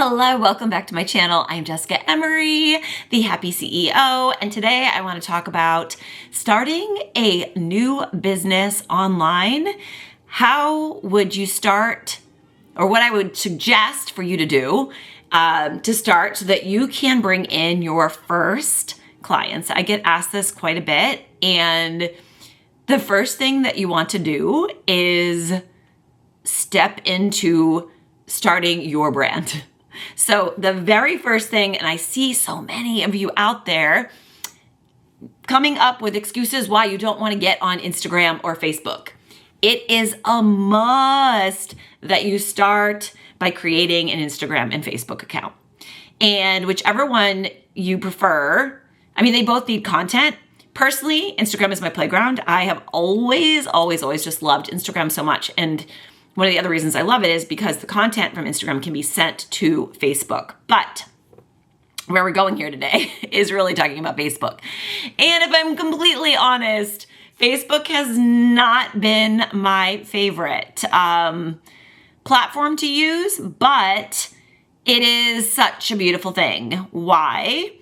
Hello, welcome back to my channel. I'm Jessica Emery, the Happy CEO, and today I want to talk about starting a new business online. How would you start, or what I would suggest for you to do to start so that you can bring in your first clients. I get asked this quite a bit, and the first thing that you want to do is step into starting your brand. So the very first thing, and I see so many of you out there coming up with excuses why you don't want to get on Instagram or Facebook. It is a must that you start by creating an Instagram and Facebook account. And whichever one you prefer, I mean, they both need content. Personally, Instagram is my playground. I have always just loved Instagram so much. And one of the other reasons I love it is because the content from Instagram can be sent to Facebook. But where we're going here today is really talking about Facebook. And if I'm completely honest, Facebook has not been my favorite platform to use, but it is such a beautiful thing. Why?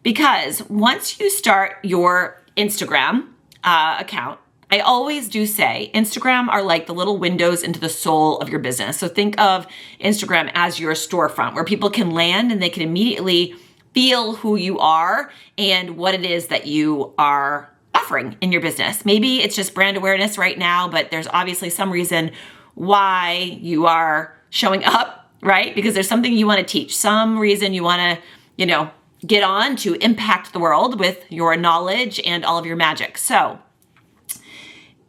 Because once you start your Instagram account, I always do say Instagram are like the little windows into the soul of your business. So think of Instagram as your storefront where people can land and they can immediately feel who you are and what it is that you are offering in your business. Maybe it's just brand awareness right now, but there's obviously some reason why you are showing up, right? Because there's something you want to teach, some reason you want to, get on to impact the world with your knowledge and all of your magic. So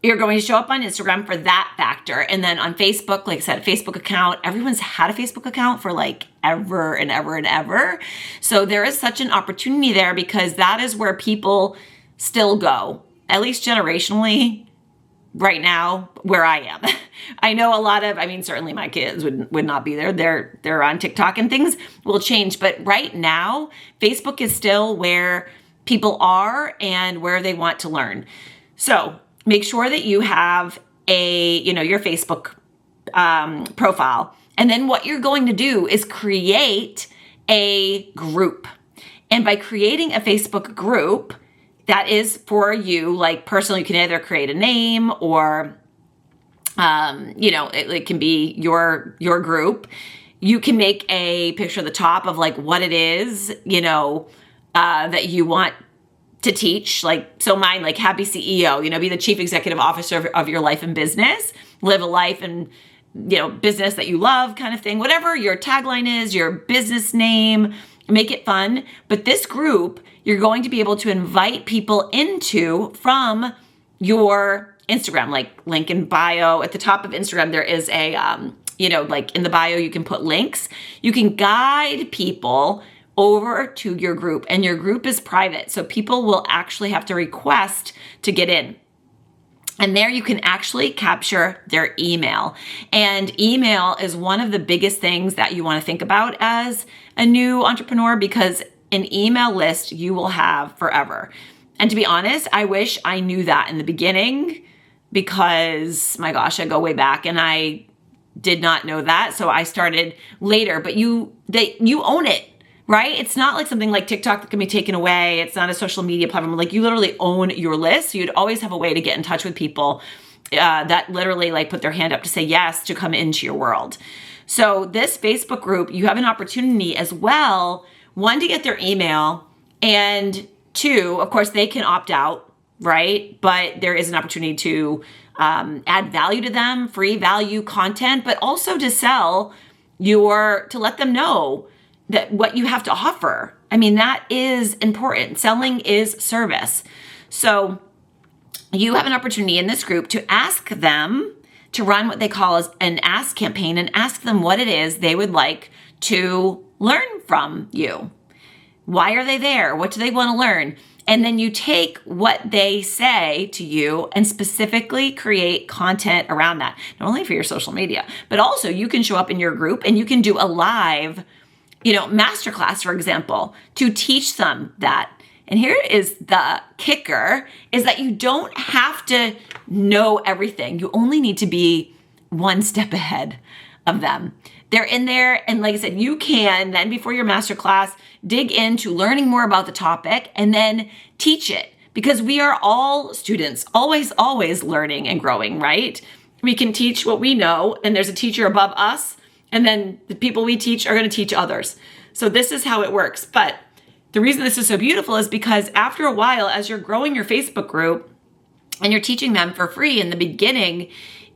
you're going to show up on Instagram for that factor. And then on Facebook, like I said, a Facebook account, everyone's had a Facebook account for like ever and ever and ever. So there is such an opportunity there because that is where people still go, at least generationally right now where I am. I know certainly my kids would not be there. They're on TikTok and things will change. But right now, Facebook is still where people are and where they want to learn. So make sure that you have your Facebook profile. And then what you're going to do is create a group. And by creating a Facebook group, that is for you, like personally, you can either create a name or, it can be your group. You can make a picture at the top of like what it is, that you want to teach, so mine, like Happy CEO, be the chief executive officer of your life and business, live a life and, business that you love kind of thing, whatever your tagline is, your business name, make it fun. But this group, you're going to be able to invite people into from your Instagram, like link in bio. At the top of Instagram, there is a, like in the bio, you can put links. You can guide people over to your group, and your group is private. So people will actually have to request to get in. And there you can actually capture their email. And email is one of the biggest things that you want to think about as a new entrepreneur because an email list you will have forever. And to be honest, I wish I knew that in the beginning because my gosh, I go way back and I did not know that. So I started later, but you own it. Right? It's not like something like TikTok that can be taken away. It's not a social media platform. Like you literally own your list. So you'd always have a way to get in touch with people that literally like put their hand up to say yes to come into your world. So this Facebook group, you have an opportunity as well, one, to get their email, and two, of course, they can opt out, right? But there is an opportunity to add value to them, free value content, but also to sell to let them know that what you have to offer. I mean, that is important. Selling is service. So you have an opportunity in this group to ask them to run what they call as an ask campaign and ask them what it is they would like to learn from you. Why are they there? What do they want to learn? And then you take what they say to you and specifically create content around that, not only for your social media, but also you can show up in your group and you can do a live masterclass, for example, to teach them that. And here is the kicker, is that you don't have to know everything. You only need to be one step ahead of them. They're in there. And like I said, you can then before your masterclass, dig into learning more about the topic and then teach it, because we are all students, always learning and growing, right? We can teach what we know, and there's a teacher above us, and then the people we teach are going to teach others. So this is how it works. But the reason this is so beautiful is because after a while, as you're growing your Facebook group and you're teaching them for free in the beginning,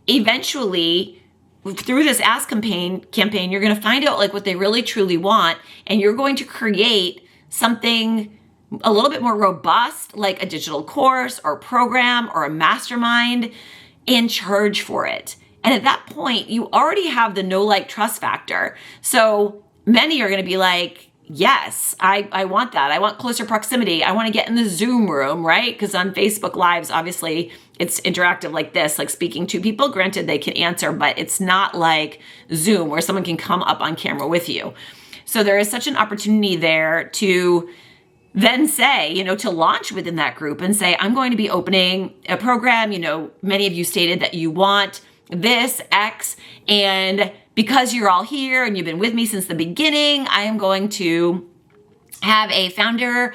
eventually through this ask campaign, you're going to find out like what they really truly want, and you're going to create something a little bit more robust, like a digital course or program or a mastermind, and charge for it. And at that point, you already have the know, like, trust factor. So many are going to be like, yes, I want that. I want closer proximity. I want to get in the Zoom room, right? Because on Facebook Lives, obviously, it's interactive like this, like speaking to people. Granted, they can answer, but it's not like Zoom where someone can come up on camera with you. So there is such an opportunity there to then say, to launch within that group and say, I'm going to be opening a program. Many of you stated that you want this X, and because you're all here and you've been with me since the beginning, I am going to have a founder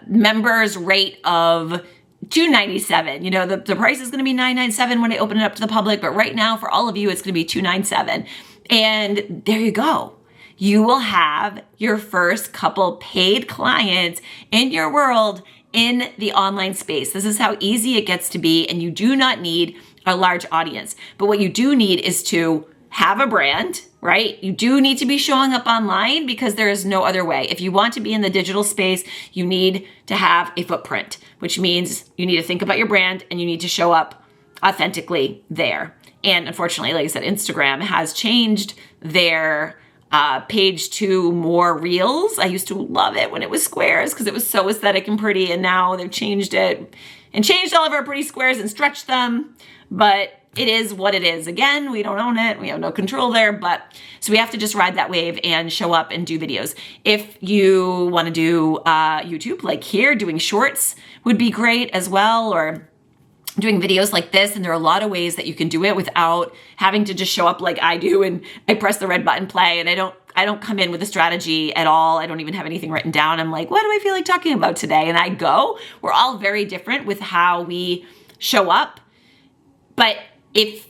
members rate of $297. The price is going to be $997 when I open it up to the public, but right now for all of you, it's going to be $297. And there you go. You will have your first couple paid clients in your world in the online space. This is how easy it gets to be, and you do not need a large audience. But what you do need is to have a brand, right? You do need to be showing up online because there is no other way. If you want to be in the digital space, you need to have a footprint, which means you need to think about your brand and you need to show up authentically there. And unfortunately, like I said, Instagram has changed their page to more reels. I used to love it when it was squares because it was so aesthetic and pretty, and now they've changed it and changed all of our pretty squares and stretched them. But it is what it is. Again, we don't own it. We have no control there. But so we have to just ride that wave and show up and do videos. If you want to do YouTube, like here, doing shorts would be great as well, or doing videos like this. And there are a lot of ways that you can do it without having to just show up like I do and I press the red button play, and I don't come in with a strategy at all. I don't even have anything written down. I'm like, what do I feel like talking about today? And I go. We're all very different with how we show up. But if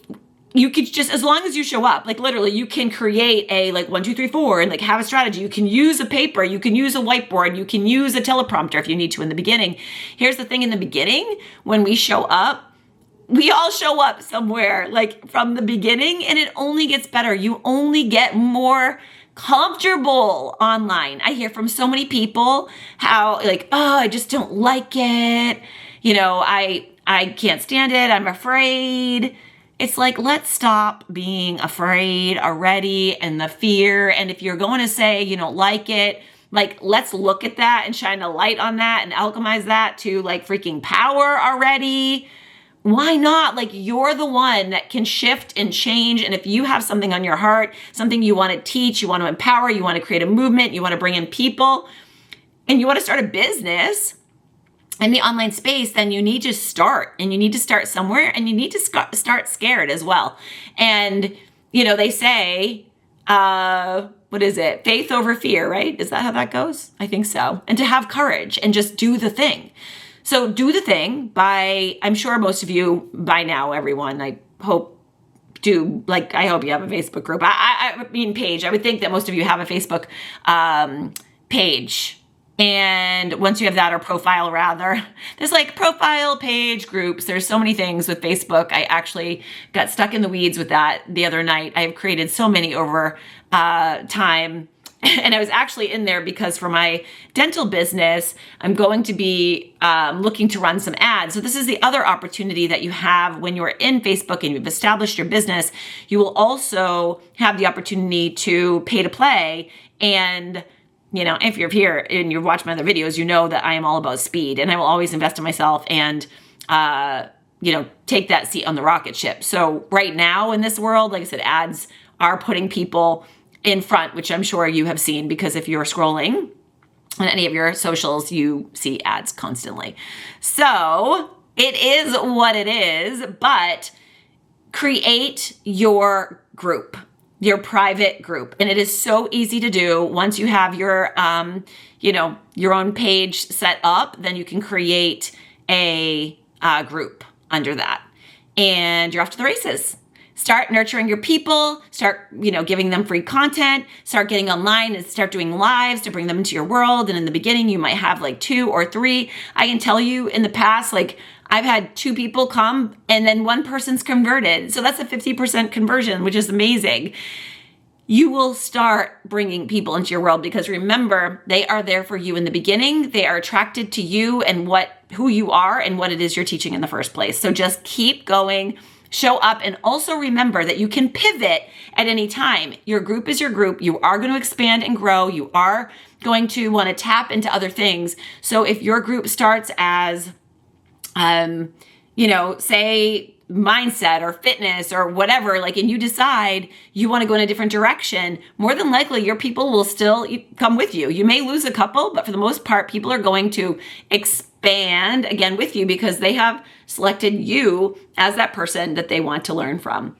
you could just, as long as you show up, like literally you can create a like 1, 2, 3, 4 and like have a strategy. You can use a paper, you can use a whiteboard, you can use a teleprompter if you need to in the beginning. Here's the thing, in the beginning, when we show up, we all show up somewhere like from the beginning, and it only gets better. You only get more comfortable online. I hear from so many people how like, oh, I just don't like it. I can't stand it. I'm afraid. It's like, let's stop being afraid already and the fear. And if you're going to say you don't like it, like, let's look at that and shine a light on that and alchemize that to like freaking power already. Why not? Like, you're the one that can shift and change. And if you have something on your heart, something you want to teach, you want to empower, you want to create a movement, you want to bring in people, and you want to start a business in the online space, then you need to start, and you need to start somewhere, and you need to start scared as well. And, they say, what is it? Faith over fear, right? Is that how that goes? I think so. And to have courage and just do the thing. So do the thing I'm sure most of you by now, everyone, I hope you have a Facebook group. I mean, page. I would think that most of you have a Facebook page. And once you have that, or profile rather, there's like profile, page, groups. There's so many things with Facebook. I actually got stuck in the weeds with that the other night. I've created so many over time. And I was actually in there because for my dental business, I'm going to be looking to run some ads. So this is the other opportunity that you have when you're in Facebook and you've established your business. You will also have the opportunity to pay to play. And if you're here and you've watched my other videos, you know that I am all about speed, and I will always invest in myself and, take that seat on the rocket ship. So right now in this world, like I said, ads are putting people in front, which I'm sure you have seen, because if you're scrolling on any of your socials, you see ads constantly. So it is what it is, but create your group. your private group. And it is so easy to do. Once you have your, your own page set up, then you can create a group under that. And you're off to the races. Start nurturing your people, start, giving them free content, start getting online and start doing lives to bring them into your world. And in the beginning, you might have like 2 or 3. I can tell you in the past, like I've had 2 people come and then 1 person's converted. So that's a 50% conversion, which is amazing. You will start bringing people into your world because remember, they are there for you in the beginning. They are attracted to you and who you are and what it is you're teaching in the first place. So just keep going, show up, and also remember that you can pivot at any time. Your group is your group. You are going to expand and grow. You are going to want to tap into other things. So if your group starts as, say mindset or fitness or whatever, and you decide you want to go in a different direction, more than likely your people will still come with you. You may lose a couple, but for the most part, people are going to expand again with you because they have selected you as that person that they want to learn from,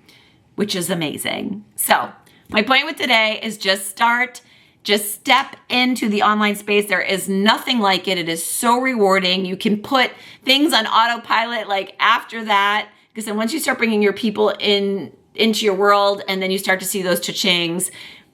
which is amazing. So my point with today is just step into the online space. There is nothing like it. It is so rewarding. You can put things on autopilot after that, because then once you start bringing your people into your world and then you start to see those cha-chings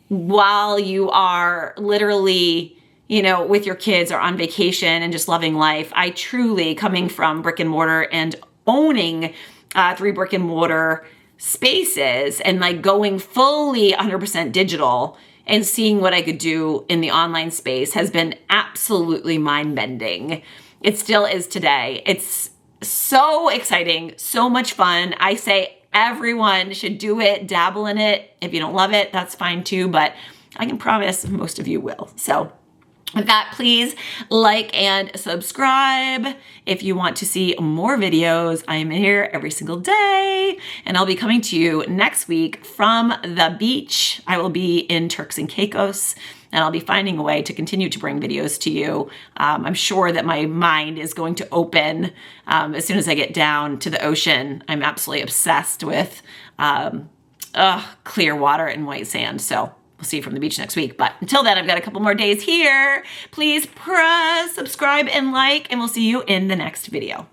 while you are literally, with your kids or on vacation and just loving life. I truly, coming from brick and mortar and owning 3 brick and mortar spaces and going fully 100% digital and seeing what I could do in the online space has been absolutely mind-bending. It still is today. It's so exciting, so much fun. I say everyone should do it, dabble in it. If you don't love it, that's fine too, but I can promise most of you will. So with that, please like and subscribe if you want to see more videos. I am here every single day, and I'll be coming to you next week from the beach. I will be in Turks and Caicos, and I'll be finding a way to continue to bring videos to you. I'm sure that my mind is going to open as soon as I get down to the ocean. I'm absolutely obsessed with clear water and white sand. So we'll see you from the beach next week. But until then, I've got a couple more days here. Please press subscribe and like, and we'll see you in the next video.